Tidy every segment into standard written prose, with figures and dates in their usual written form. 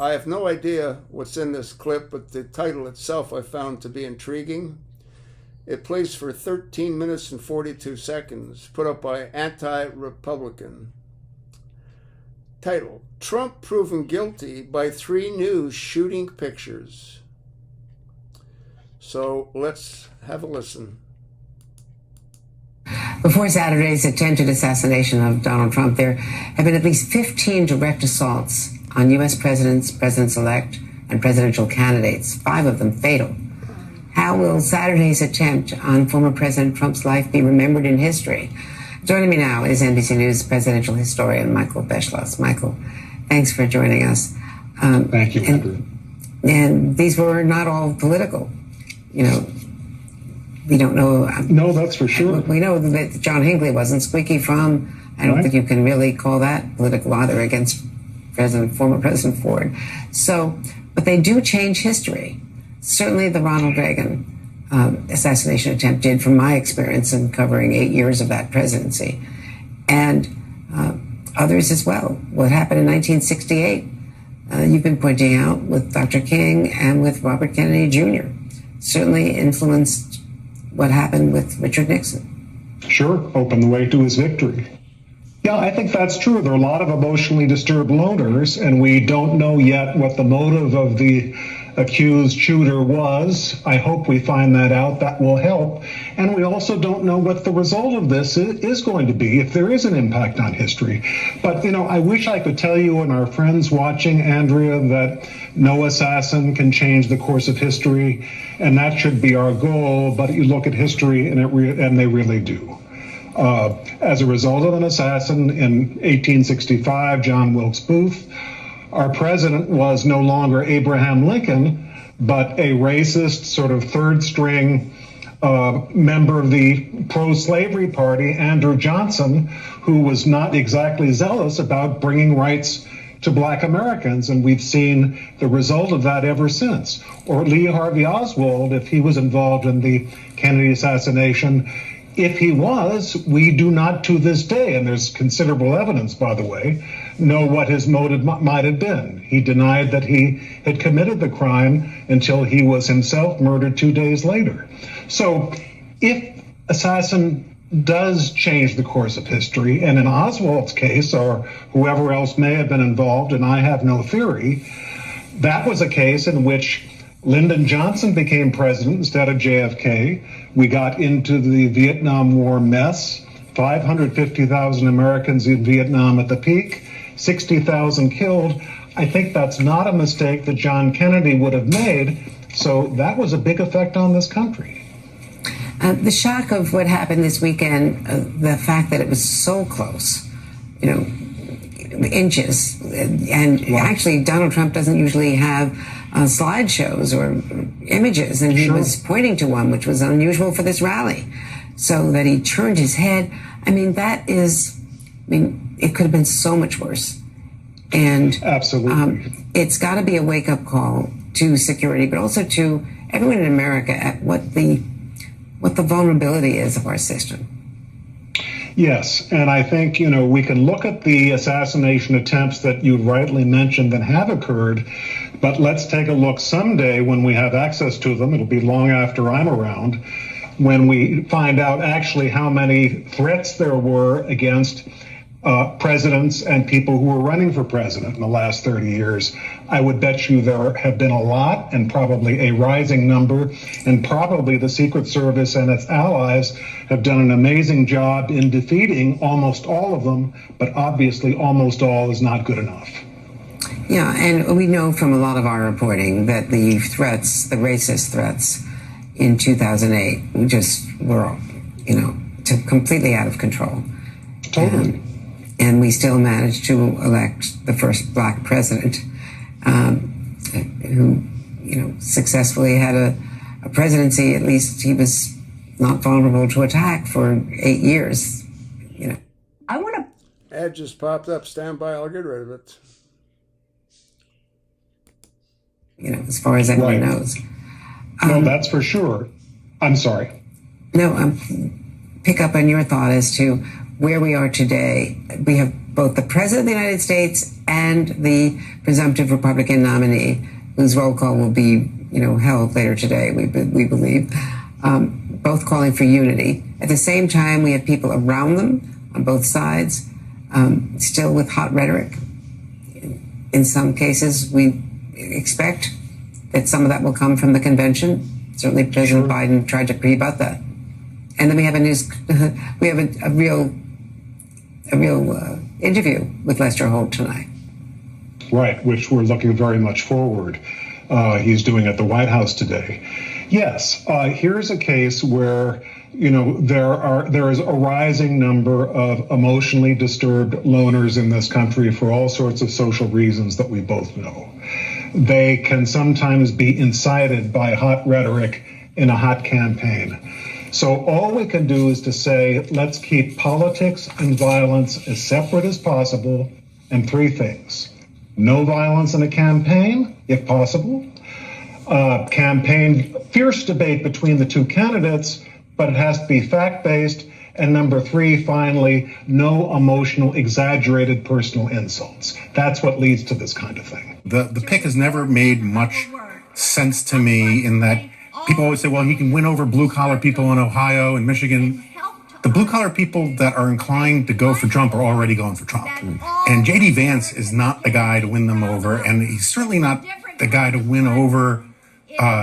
I have no idea what's in this clip, but the title itself I found to be intriguing. It plays for 13 minutes and 42 seconds, put up by Anti-Republican. Title, Trump proven guilty by 3 new shooting pictures. So let's have a listen. Before Saturday's attempted assassination of Donald Trump, there have been at least 15 direct assaults on U.S. presidents, presidents-elect, and presidential candidates, 5 of them fatal. How will Saturday's attempt on former President Trump's life be remembered in history? Joining me now is NBC News presidential historian Michael Beschloss. Michael, thanks for joining us. Thank you, Andrew. And these were not all political. You know, we don't know. No, that's for sure. We know that John Hinckley wasn't squeaky from. I don't think you can really call that political either against former President Ford. So, but they do change history. Certainly the Ronald Reagan assassination attempt did, from my experience in covering 8 years of that presidency, and others as well. What happened in 1968, you've been pointing out with Dr. King and with Robert Kennedy Jr., certainly influenced what happened with Richard Nixon. Sure, opened the way to his victory. Yeah, I think that's true. There are a lot of emotionally disturbed loners, and we don't know yet what the motive of the accused shooter was. I hope we find that out. That will help. And we also don't know what the result of this is going to be, if there is an impact on history. But, you know, I wish I could tell you and our friends watching, Andrea, that no assassin can change the course of history, and that should be our goal. But you look at history, and they really do. As a result of an assassin in 1865, John Wilkes Booth, our president was no longer Abraham Lincoln, but a racist, sort of third-string member of the pro-slavery party, Andrew Johnson, who was not exactly zealous about bringing rights to Black Americans, and we've seen the result of that ever since. Or Lee Harvey Oswald, if he was involved in the Kennedy assassination. If he was, we do not to this day, and there's considerable evidence, by the way, know what his motive might have been. He denied that he had committed the crime until he was himself murdered 2 days later. So if assassin does change the course of history, and in Oswald's case, or whoever else may have been involved, and I have no theory, that was a case in which Lyndon Johnson became president instead of JFK. We got into the Vietnam War mess, 550,000 Americans in Vietnam at the peak, 60,000 killed. I think that's not a mistake that John Kennedy would have made. So that was a big effect on this country. The shock of what happened this weekend, the fact that it was so close, you know, inches, and actually Donald Trump doesn't usually have slideshows or images, and he was pointing to one, which was unusual for this rally. So that he turned his head, I mean, it could have been so much worse. And absolutely, it's got to be a wake-up call to security, but also to everyone in America at what the vulnerability is of our system. Yes, and I think, you know, we can look at the assassination attempts that you rightly mentioned that have occurred, but let's take a look someday when we have access to them. It'll be long after I'm around, when we find out actually how many threats there were against presidents and people who were running for president in the last 30 years. I would bet you there have been a lot, and probably a rising number, and probably the Secret Service and its allies have done an amazing job in defeating almost all of them, but obviously almost all is not good enough. Yeah, and we know from a lot of our reporting that the threats, the racist threats in 2008 just were, you know, completely out of control. Totally. And we still managed to elect the first Black president who, you know, successfully had a presidency. At least he was not vulnerable to attack for 8 years. You know, I want to. Ad just popped up. Stand by. I'll get rid of it. You know, as far as anyone knows. No, that's for sure. I'm sorry. No, pick up on your thought as to where we are today. We have both the President of the United States and the presumptive Republican nominee, whose roll call will be, held later today, we believe, both calling for unity. At the same time, we have people around them on both sides, still with hot rhetoric. In some cases, we expect that some of that will come from the convention. Certainly, President Biden tried to pre-about that. And then we have a real interview with Lester Holt tonight. Right, which we're looking very much forward. He's doing at the White House today. Yes, here's a case where there is a rising number of emotionally disturbed loners in this country for all sorts of social reasons that we both know. They can sometimes be incited by hot rhetoric in a hot campaign. So all we can do is to say, let's keep politics and violence as separate as possible, and three things. No violence in a campaign, if possible. Fierce debate between the two candidates, but it has to be fact-based. And number three, finally, no emotional, exaggerated personal insults. That's what leads to this kind of thing. The pick has never made much sense to me in that people always say, well, he can win over blue-collar people in Ohio and Michigan. The blue-collar people that are inclined to go for Trump are already going for Trump. And J.D. Vance is not the guy to win them over, and he's certainly not the guy to win over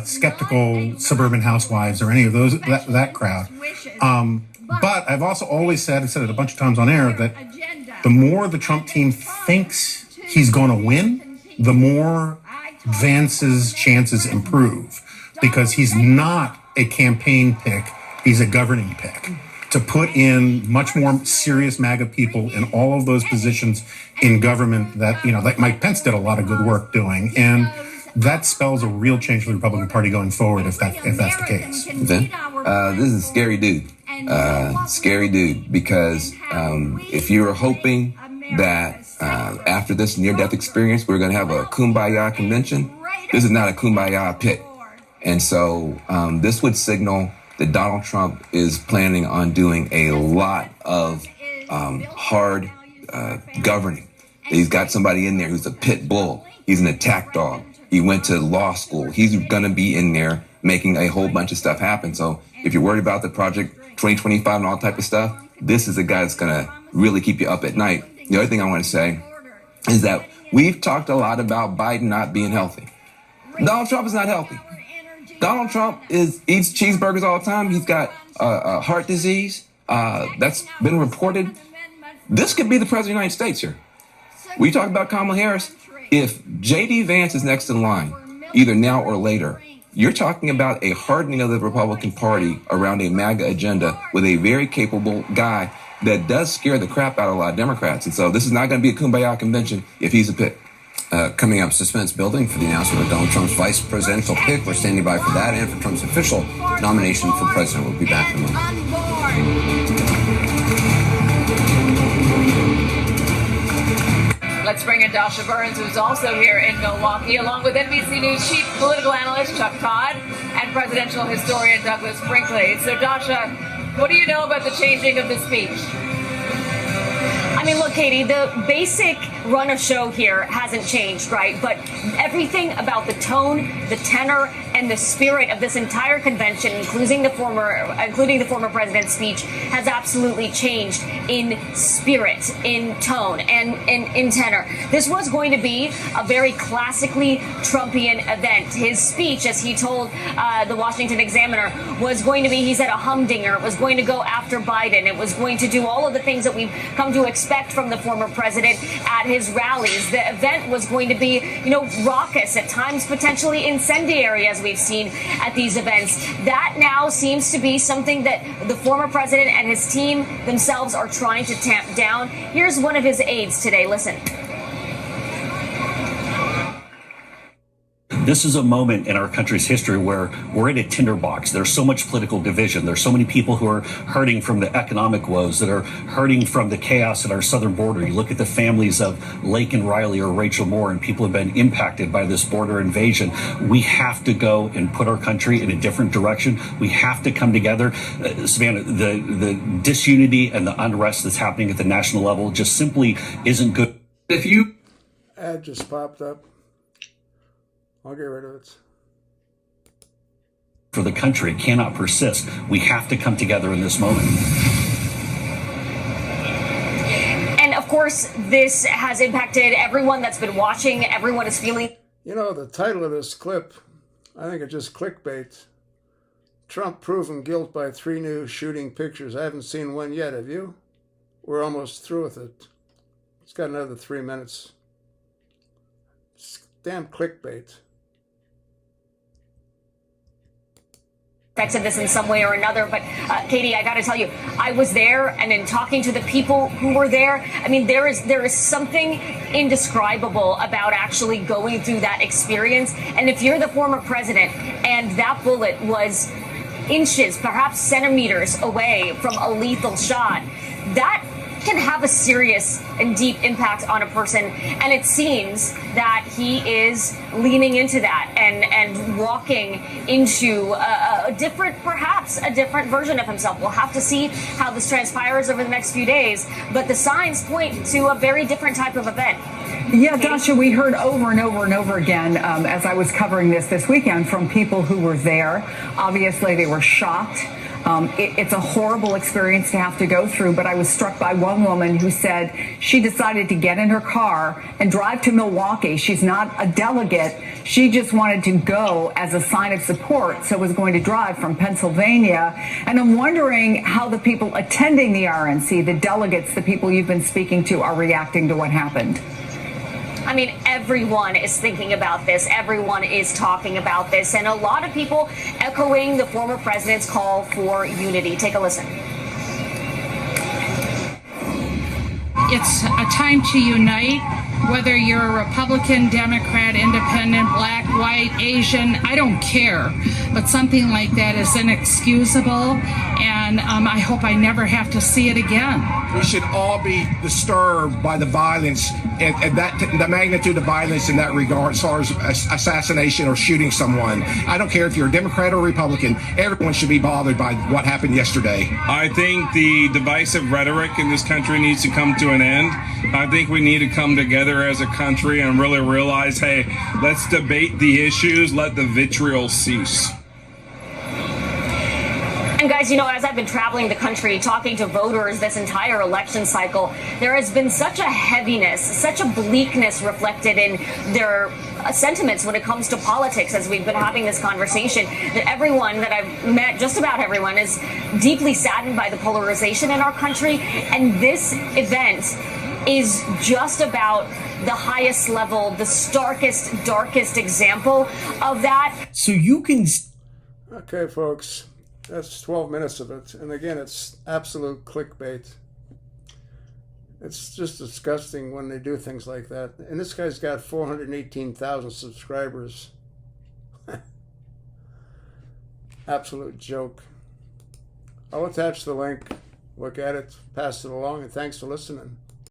skeptical suburban housewives or any of those that crowd. But I've also always said, I've said it a bunch of times on air, that the more the Trump team thinks he's going to win, the more Vance's chances improve, because he's not a campaign pick, he's a governing pick. To put in much more serious MAGA people in all of those positions in government that, like Mike Pence did a lot of good work doing. And that spells a real change for the Republican Party going forward if that's the case. This is a scary dude. Scary dude, because if you're hoping that after this near-death experience we're going to have a kumbaya convention, this is not a kumbaya pick. And so this would signal that Donald Trump is planning on doing a lot of hard governing. He's got somebody in there who's a pit bull. He's an attack dog. He went to law school. He's going to be in there making a whole bunch of stuff happen. So if you're worried about the Project 2025 and all type of stuff, this is a guy that's going to really keep you up at night. The other thing I want to say is that we've talked a lot about Biden not being healthy. Donald Trump is not healthy. Donald Trump eats cheeseburgers all the time. He's got heart disease. That's been reported. This could be the president of the United States here. We talk about Kamala Harris. If J.D. Vance is next in line, either now or later, you're talking about a hardening of the Republican Party around a MAGA agenda with a very capable guy that does scare the crap out of a lot of Democrats. And so this is not going to be a kumbaya convention if he's a pick. Coming up, suspense building for the announcement of Donald Trump's vice presidential pick. We're standing by for that and for Trump's official nomination for president. We'll be back in a moment. Let's bring in Dasha Burns, who's also here in Milwaukee, along with NBC News chief political analyst Chuck Todd and presidential historian Douglas Brinkley. So, Dasha, what do you know about the changing of the speech? I mean, look, Katie, the basic run of show here hasn't changed, right? But everything about the tone, the tenor, and the spirit of this entire convention, including the former president's speech, has absolutely changed in spirit, in tone, and in tenor. This was going to be a very classically Trumpian event. His speech, as he told the Washington Examiner, was going to be, he said, a humdinger. It was going to go after Biden. It was going to do all of the things that we've come to expect from the former president at his rallies. The event was going to be, raucous, at times potentially incendiary, as we've seen at these events. That now seems to be something that the former president and his team themselves are trying to tamp down. Here's one of his aides today. Listen. this is a moment in our country's history where we're in a tinderbox. There's so much political division. There's so many people who are hurting from the economic woes, that are hurting from the chaos at our southern border. You look at the families of Lake and Riley or Rachel Moore, and people have been impacted by this border invasion. We have to go and put our country in a different direction. We have to come together. Savannah, the disunity and the unrest that's happening at the national level just simply isn't good. If you Ad just popped up. I'll get rid of it. For the country, it cannot persist. We have to come together in this moment. And of course, this has impacted everyone that's been watching. Everyone is feeling. You know, the title of this clip, I think it's just clickbait. Trump proven guilt by 3 new shooting pictures. I haven't seen one yet, have you? We're almost through with it. It's got another 3 minutes. It's damn clickbait. Affected this in some way or another, but Katie, I got to tell you, I was there, and in talking to the people who were there, I mean, there is something indescribable about actually going through that experience. And if you're the former president and that bullet was inches, perhaps centimeters away from a lethal shot, that can have a serious and deep impact on a person. And it seems that he is leaning into that and walking into a different version of himself. We'll have to see how this transpires over the next few days, but the signs point to a very different type of event. Yeah, Dasha, we heard over and over and over again as I was covering this weekend from people who were there. Obviously, they were shocked. It's a horrible experience to have to go through, but I was struck by one woman who said she decided to get in her car and drive to Milwaukee. She's not a delegate. She just wanted to go as a sign of support, so was going to drive from Pennsylvania. And I'm wondering how the people attending the RNC, the delegates, the people you've been speaking to, are reacting to what happened. I mean, everyone is thinking about this. Everyone is talking about this. And a lot of people echoing the former president's call for unity. Take a listen. It's a time to unite, whether you're a Republican, Democrat, Independent, Black, White, Asian, I don't care. But something like that is inexcusable, and I hope I never have to see it again. We should all be disturbed by the violence and the magnitude of violence in that regard, as far as assassination or shooting someone. I don't care if you're a Democrat or Republican. Everyone should be bothered by what happened yesterday. I think the divisive rhetoric in this country needs to come to an end. I think we need to come together as a country and really realize, hey, let's debate the issues, let the vitriol cease. And guys, you know, as I've been traveling the country, talking to voters this entire election cycle, there has been such a heaviness, such a bleakness reflected in their sentiments when it comes to politics as we've been having this conversation, that everyone that I've met, just about everyone, is deeply saddened by the polarization in our country. And this event is just about the highest level, the starkest, darkest example of that. So you can... Okay, folks. That's 12 minutes of it. And again, it's absolute clickbait. It's just disgusting when they do things like that. And this guy's got 418,000 subscribers. Absolute joke. I'll attach the link. Look at it, pass it along, and thanks for listening.